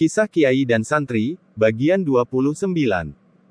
Kisah Kiai dan Santri, bagian 29.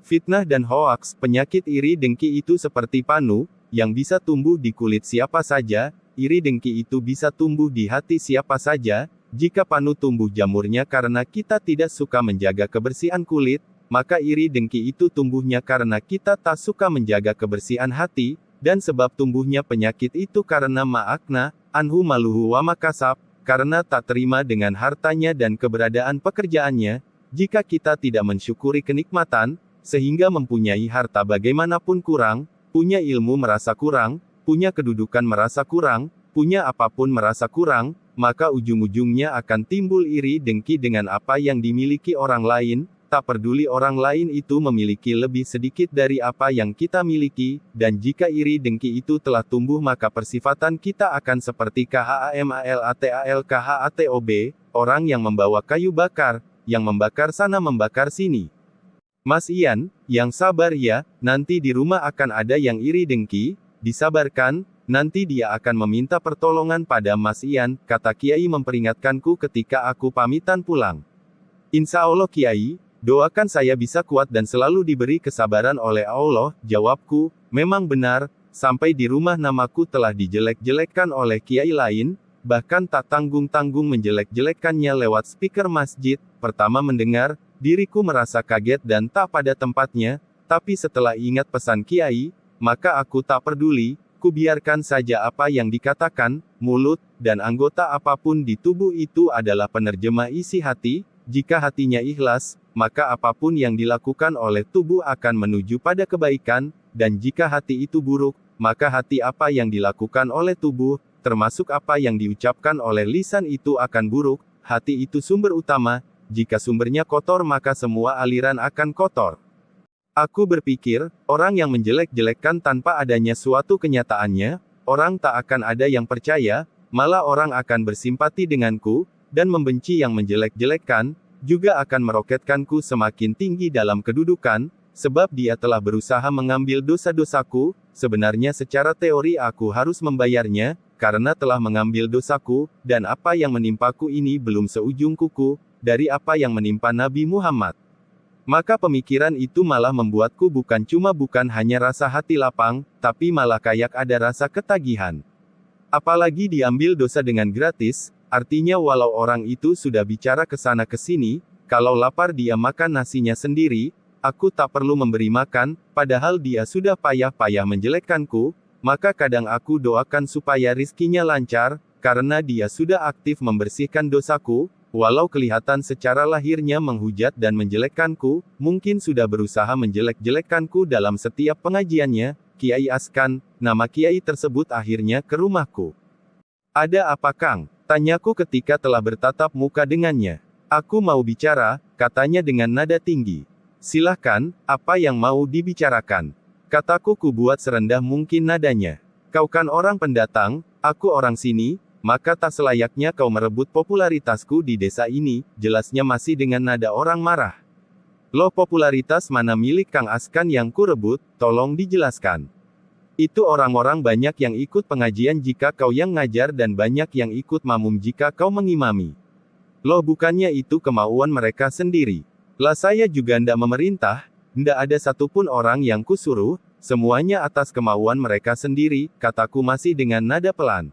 Fitnah dan hoaks. Penyakit iri dengki itu seperti panu, yang bisa tumbuh di kulit siapa saja. Iri dengki itu bisa tumbuh di hati siapa saja. Jika panu tumbuh jamurnya karena kita tidak suka menjaga kebersihan kulit, maka iri dengki itu tumbuhnya karena kita tak suka menjaga kebersihan hati, dan sebab tumbuhnya penyakit itu karena ma'akna, anhu maluhu wa makasab, karena tak terima dengan hartanya dan keberadaan pekerjaannya. Jika kita tidak mensyukuri kenikmatan, sehingga mempunyai harta bagaimanapun kurang, punya ilmu merasa kurang, punya kedudukan merasa kurang, punya apapun merasa kurang, maka ujung-ujungnya akan timbul iri dengki dengan apa yang dimiliki orang lain, tak peduli orang lain itu memiliki lebih sedikit dari apa yang kita miliki, dan jika iri dengki itu telah tumbuh maka persifatan kita akan seperti KHAMALATALKHATOB, orang yang membawa kayu bakar, yang membakar sana membakar sini. Mas Ian, yang sabar ya, nanti di rumah akan ada yang iri dengki, disabarkan, nanti dia akan meminta pertolongan pada Mas Ian, kata Kiai memperingatkanku ketika aku pamitan pulang. Insya Allah Kiai, doakan saya bisa kuat dan selalu diberi kesabaran oleh Allah, jawabku. Memang benar, sampai di rumah namaku telah dijelek-jelekkan oleh Kiai lain, bahkan tak tanggung-tanggung menjelek-jelekkannya lewat speaker masjid. Pertama mendengar, diriku merasa kaget dan tak pada tempatnya, tapi setelah ingat pesan Kiai, maka aku tak peduli, kubiarkan saja apa yang dikatakan. Mulut dan anggota apapun di tubuh itu adalah penerjemah isi hati. Jika hatinya ikhlas, maka apapun yang dilakukan oleh tubuh akan menuju pada kebaikan, dan jika hati itu buruk, maka hati apa yang dilakukan oleh tubuh, termasuk apa yang diucapkan oleh lisan itu akan buruk. Hati itu sumber utama, jika sumbernya kotor maka semua aliran akan kotor. Aku berpikir, orang yang menjelek-jelekkan tanpa adanya suatu kenyataannya, orang tak akan ada yang percaya, malah orang akan bersimpati denganku, dan membenci yang menjelek-jelekkan, juga akan meroketkanku semakin tinggi dalam kedudukan, sebab dia telah berusaha mengambil dosa-dosaku. Sebenarnya secara teori aku harus membayarnya, karena telah mengambil dosaku, dan apa yang menimpaku ini belum seujung kuku, dari apa yang menimpa Nabi Muhammad. Maka pemikiran itu malah membuatku bukan hanya rasa hati lapang, tapi malah kayak ada rasa ketagihan. Apalagi diambil dosa dengan gratis, artinya walau orang itu sudah bicara ke sana ke sini, kalau lapar dia makan nasinya sendiri, aku tak perlu memberi makan, padahal dia sudah payah-payah menjelekkanku, maka kadang aku doakan supaya rizkinya lancar, karena dia sudah aktif membersihkan dosaku. Walau kelihatan secara lahirnya menghujat dan menjelekkanku, mungkin sudah berusaha menjelek-jelekkanku dalam setiap pengajiannya. Kiai Askan, nama kiai tersebut akhirnya ke rumahku. Ada apa Kang? Tanyaku ketika telah bertatap muka dengannya. Aku mau bicara, katanya dengan nada tinggi. Silahkan, apa yang mau dibicarakan? Kataku ku buat serendah mungkin nadanya. Kau kan orang pendatang, aku orang sini, maka tak selayaknya kau merebut popularitasku di desa ini, jelasnya masih dengan nada orang marah. Loh popularitas mana milik Kang Askan yang ku rebut, tolong dijelaskan. Itu orang-orang banyak yang ikut pengajian jika kau yang ngajar dan banyak yang ikut makmum jika kau mengimami. Loh bukannya itu kemauan mereka sendiri. Lah saya juga ndak memerintah, ndak ada satupun orang yang kusuruh, semuanya atas kemauan mereka sendiri, kataku masih dengan nada pelan.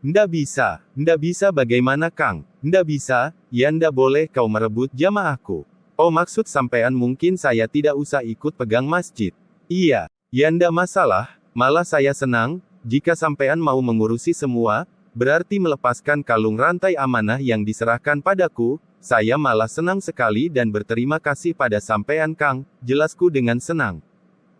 Ndak bisa bagaimana Kang? Ndak bisa, ya ndak boleh kau merebut jamaahku. Oh maksud sampean mungkin saya tidak usah ikut pegang masjid. Iya, ya ndak masalah, malah saya senang, jika sampean mau mengurusi semua, berarti melepaskan kalung rantai amanah yang diserahkan padaku, saya malah senang sekali dan berterima kasih pada sampean Kang, jelasku dengan senang.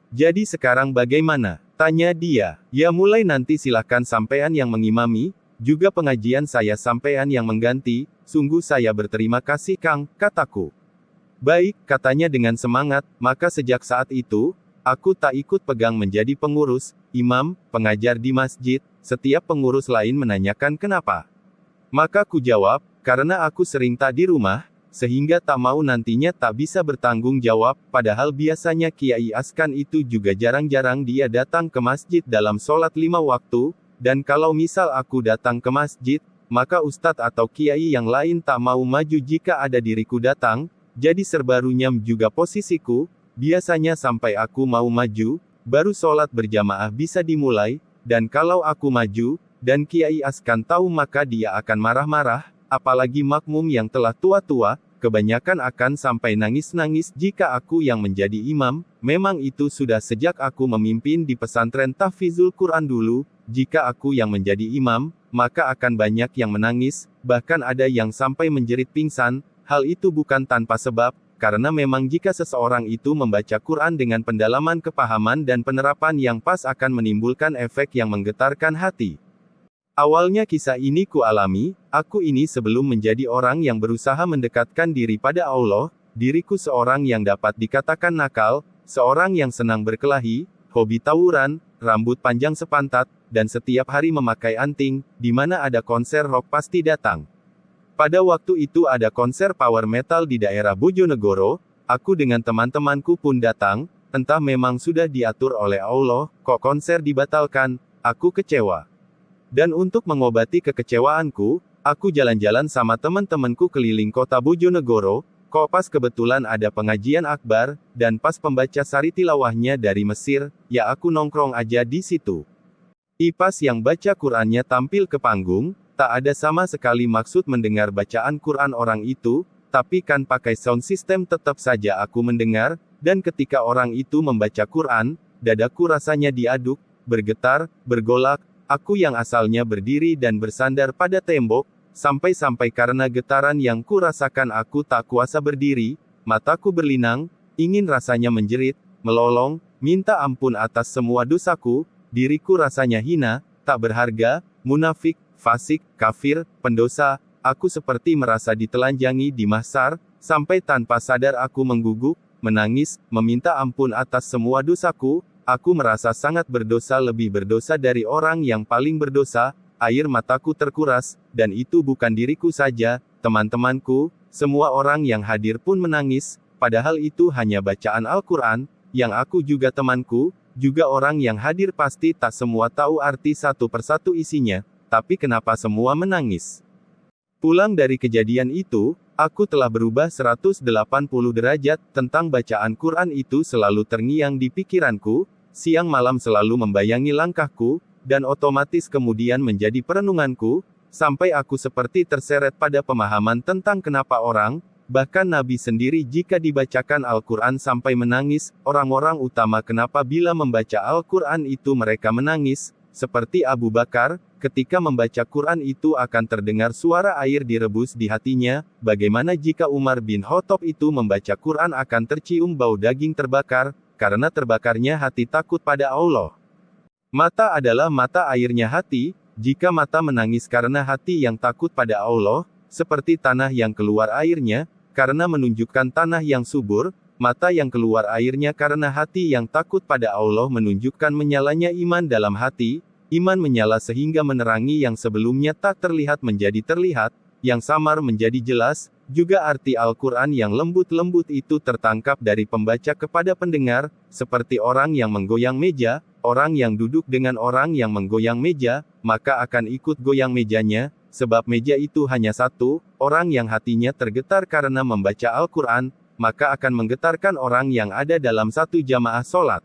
Jadi sekarang bagaimana? Tanya dia. Ya mulai nanti silahkan sampean yang mengimami, juga pengajian saya sampean yang mengganti, sungguh saya berterima kasih Kang, kataku. Baik, katanya dengan semangat, maka sejak saat itu, aku tak ikut pegang menjadi pengurus, imam, pengajar di masjid. Setiap pengurus lain menanyakan kenapa. Maka ku jawab, karena aku sering tak di rumah, sehingga tak mau nantinya tak bisa bertanggung jawab, padahal biasanya Kiai Askan itu juga jarang-jarang dia datang ke masjid dalam sholat 5 waktu, dan kalau misal aku datang ke masjid, maka ustadz atau kiai yang lain tak mau maju jika ada diriku datang, jadi serba runyam juga posisiku, biasanya sampai aku mau maju, baru sholat berjamaah bisa dimulai, dan kalau aku maju, dan Kiai Askan tahu maka dia akan marah-marah, apalagi makmum yang telah tua-tua, kebanyakan akan sampai nangis-nangis jika aku yang menjadi imam, memang itu sudah sejak aku memimpin di pesantren tahfizul Quran dulu, jika aku yang menjadi imam, maka akan banyak yang menangis, bahkan ada yang sampai menjerit pingsan, hal itu bukan tanpa sebab, karena memang jika seseorang itu membaca Quran dengan pendalaman kepahaman dan penerapan yang pas akan menimbulkan efek yang menggetarkan hati. Awalnya kisah ini ku alami, aku ini sebelum menjadi orang yang berusaha mendekatkan diri pada Allah, diriku seorang yang dapat dikatakan nakal, seorang yang senang berkelahi, hobi tawuran, rambut panjang sepantat, dan setiap hari memakai anting, di mana ada konser rock pasti datang. Pada waktu itu ada konser power metal di daerah Bojonegoro, aku dengan teman-temanku pun datang, entah memang sudah diatur oleh Allah, kok konser dibatalkan, aku kecewa. Dan untuk mengobati kekecewaanku, aku jalan-jalan sama teman-temanku keliling kota Bojonegoro, kok pas kebetulan ada pengajian akbar, dan pas pembaca sari tilawahnya dari Mesir, ya aku nongkrong aja di situ. Pas yang baca Qurannya tampil ke panggung, tak ada sama sekali maksud mendengar bacaan Quran orang itu, tapi kan pakai sound system tetap saja aku mendengar, dan ketika orang itu membaca Quran, dadaku rasanya diaduk, bergetar, bergolak, aku yang asalnya berdiri dan bersandar pada tembok, sampai-sampai karena getaran yang ku rasakan aku tak kuasa berdiri, mataku berlinang, ingin rasanya menjerit, melolong, minta ampun atas semua dosaku, diriku rasanya hina, tak berharga, munafik, fasik, kafir, pendosa, aku seperti merasa ditelanjangi di mahsyar, sampai tanpa sadar aku mengguguk, menangis, meminta ampun atas semua dosaku, aku merasa sangat berdosa, lebih berdosa dari orang yang paling berdosa, air mataku terkuras, dan itu bukan diriku saja, teman-temanku, semua orang yang hadir pun menangis, padahal itu hanya bacaan Al-Quran, yang aku juga temanku, juga orang yang hadir pasti tak semua tahu arti satu persatu isinya, tapi kenapa semua menangis? Pulang dari kejadian itu, aku telah berubah 180 derajat, tentang bacaan Quran itu selalu terngiang di pikiranku, siang malam selalu membayangi langkahku, dan otomatis kemudian menjadi perenunganku, sampai aku seperti terseret pada pemahaman tentang kenapa orang, bahkan Nabi sendiri jika dibacakan Al-Quran sampai menangis, orang-orang utama kenapa bila membaca Al-Quran itu mereka menangis, seperti Abu Bakar, ketika membaca Quran itu akan terdengar suara air direbus di hatinya, bagaimana jika Umar bin Khattab itu membaca Quran akan tercium bau daging terbakar, karena terbakarnya hati takut pada Allah. Mata adalah mata airnya hati, jika mata menangis karena hati yang takut pada Allah, seperti tanah yang keluar airnya, karena menunjukkan tanah yang subur, mata yang keluar airnya karena hati yang takut pada Allah menunjukkan menyalanya iman dalam hati, iman menyala sehingga menerangi yang sebelumnya tak terlihat menjadi terlihat, yang samar menjadi jelas, juga arti Al-Quran yang lembut-lembut itu tertangkap dari pembaca kepada pendengar, seperti orang yang menggoyang meja, orang yang duduk dengan orang yang menggoyang meja, maka akan ikut goyang mejanya, sebab meja itu hanya satu, orang yang hatinya tergetar karena membaca Al-Quran, maka akan menggetarkan orang yang ada dalam satu jamaah sholat.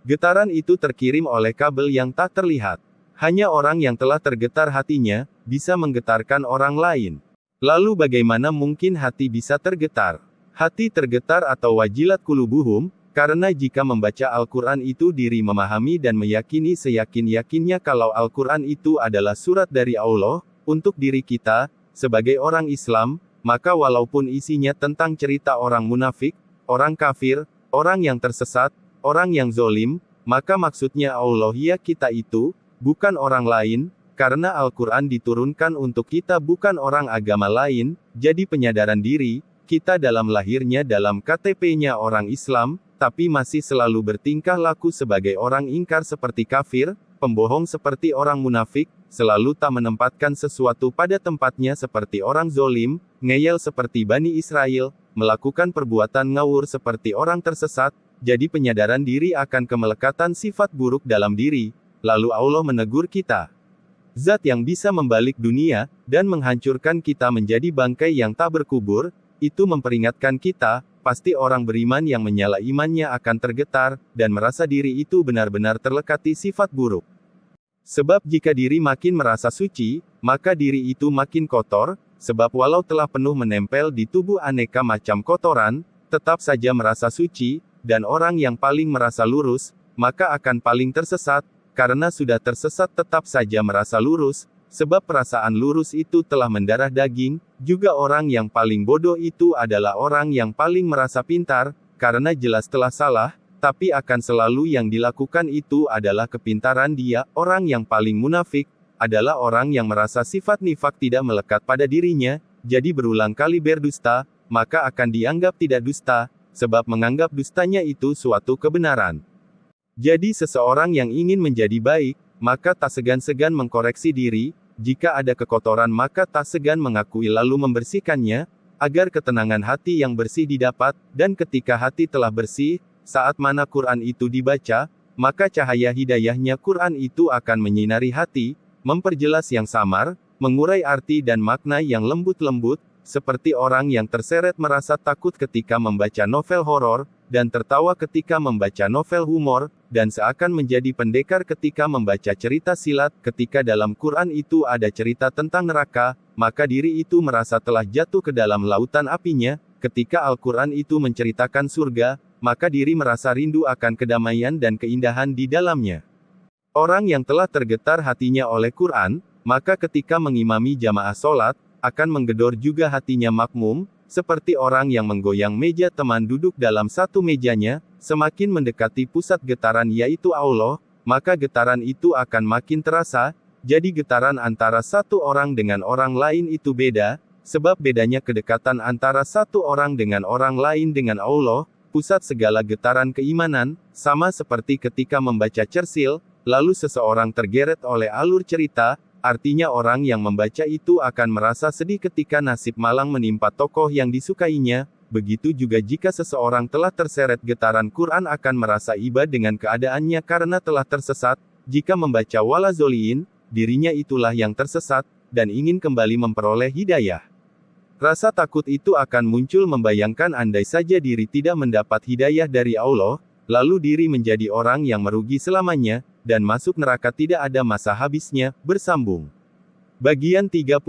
Getaran itu terkirim oleh kabel yang tak terlihat. Hanya orang yang telah tergetar hatinya, bisa menggetarkan orang lain. Lalu bagaimana mungkin hati bisa tergetar? Hati tergetar atau wajilat kulubuhum, karena jika membaca Al-Quran itu diri memahami dan meyakini seyakin-yakinnya kalau Al-Quran itu adalah surat dari Allah, untuk diri kita, sebagai orang Islam, maka walaupun isinya tentang cerita orang munafik, orang kafir, orang yang tersesat, orang yang zolim, maka maksudnya Allah ya kita itu, bukan orang lain, karena Al-Quran diturunkan untuk kita bukan orang agama lain, jadi penyadaran diri, kita dalam lahirnya dalam KTP-nya orang Islam, tapi masih selalu bertingkah laku sebagai orang ingkar seperti kafir, pembohong seperti orang munafik, selalu tak menempatkan sesuatu pada tempatnya seperti orang zolim, ngeyel seperti Bani Israel, melakukan perbuatan ngawur seperti orang tersesat, jadi penyadaran diri akan kemelekatan sifat buruk dalam diri, lalu Allah menegur kita. Zat yang bisa membalik dunia, dan menghancurkan kita menjadi bangkai yang tak berkubur, itu memperingatkan kita, pasti orang beriman yang menyala imannya akan tergetar, dan merasa diri itu benar-benar terlekati sifat buruk. Sebab jika diri makin merasa suci, maka diri itu makin kotor, sebab walau telah penuh menempel di tubuh aneka macam kotoran, tetap saja merasa suci, dan orang yang paling merasa lurus, maka akan paling tersesat, karena sudah tersesat tetap saja merasa lurus, sebab perasaan lurus itu telah mendarah daging, juga orang yang paling bodoh itu adalah orang yang paling merasa pintar, karena jelas telah salah, tapi akan selalu yang dilakukan itu adalah kepintaran dia. Orang yang paling munafik, adalah orang yang merasa sifat nifak tidak melekat pada dirinya, jadi berulang kali berdusta, maka akan dianggap tidak dusta, sebab menganggap dustanya itu suatu kebenaran. Jadi seseorang yang ingin menjadi baik, maka tak segan-segan mengkoreksi diri, jika ada kekotoran maka tak segan mengakui lalu membersihkannya, agar ketenangan hati yang bersih didapat, dan ketika hati telah bersih, saat mana Quran itu dibaca, maka cahaya hidayahnya Quran itu akan menyinari hati, memperjelas yang samar, mengurai arti dan makna yang lembut-lembut, seperti orang yang terseret merasa takut ketika membaca novel horor, dan tertawa ketika membaca novel humor, dan seakan menjadi pendekar ketika membaca cerita silat. Ketika dalam Quran itu ada cerita tentang neraka, maka diri itu merasa telah jatuh ke dalam lautan apinya. Ketika Al-Quran itu menceritakan surga, maka diri merasa rindu akan kedamaian dan keindahan di dalamnya. Orang yang telah tergetar hatinya oleh Quran, maka ketika mengimami jamaah sholat, akan menggedor juga hatinya makmum, seperti orang yang menggoyang meja teman duduk dalam satu mejanya, semakin mendekati pusat getaran yaitu Allah, maka getaran itu akan makin terasa, jadi getaran antara satu orang dengan orang lain itu beda, sebab bedanya kedekatan antara satu orang dengan orang lain dengan Allah, pusat segala getaran keimanan, sama seperti ketika membaca cersil, lalu seseorang tergeret oleh alur cerita, artinya orang yang membaca itu akan merasa sedih ketika nasib malang menimpa tokoh yang disukainya, begitu juga jika seseorang telah terseret getaran Quran akan merasa iba dengan keadaannya karena telah tersesat, jika membaca wala zoliin, dirinya itulah yang tersesat, dan ingin kembali memperoleh hidayah. Rasa takut itu akan muncul membayangkan andai saja diri tidak mendapat hidayah dari Allah, lalu diri menjadi orang yang merugi selamanya, dan masuk neraka tidak ada masa habisnya. Bersambung. Bagian 30.